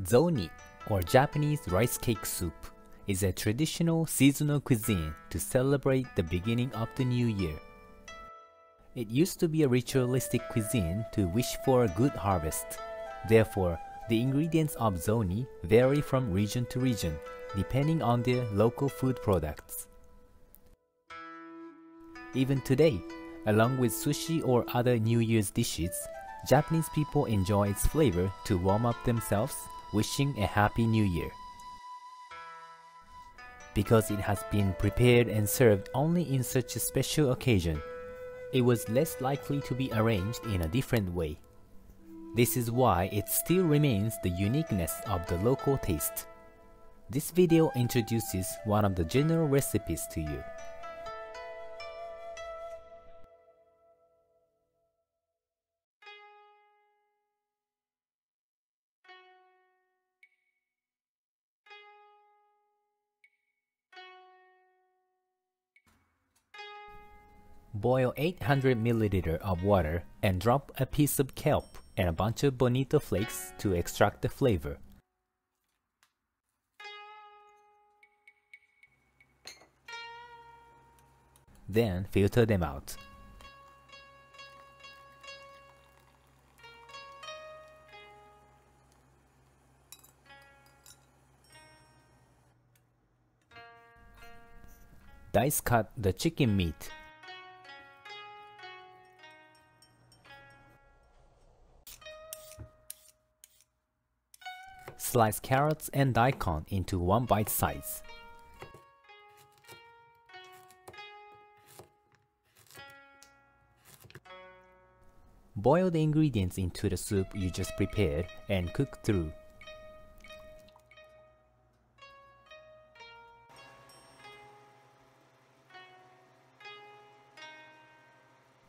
Zoni, or Japanese rice cake soup, is a traditional seasonal cuisine to celebrate the beginning of the new year. It used to be a ritualistic cuisine to wish for a good harvest. Therefore, the ingredients of Zoni vary from region to region, depending on their local food products. Even today, along with sushi or other New Year's dishes, Japanese people enjoy its flavor to warm up themselves, wishing a happy new year. Because it has been prepared and served only in such a special occasion, it was less likely to be arranged in a different way. This is why it still remains the uniqueness of the local taste. This video introduces one of the general recipes to you. Boil 800 ml of water and drop a piece of kelp and a bunch of bonito flakes to extract the flavor. Then filter them out. Dice cut the chicken meat. Slice carrots and daikon into 1 bite size. Boil the ingredients into the soup you just prepared and cook through.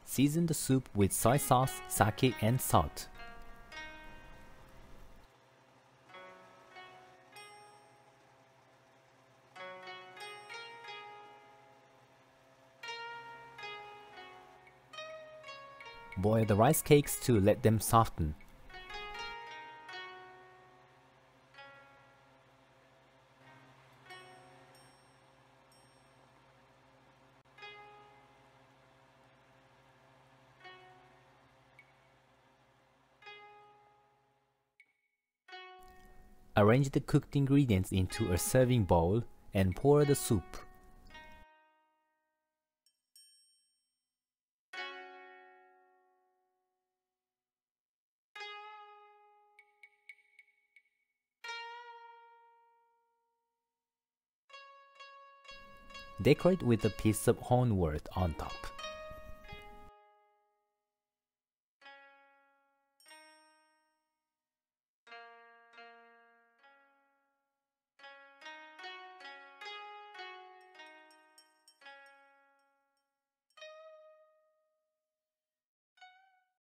Season the soup with soy sauce, sake, and salt. Boil the rice cakes to let them soften. Arrange the cooked ingredients into a serving bowl and pour the soup. Decorate with a piece of honewort on top.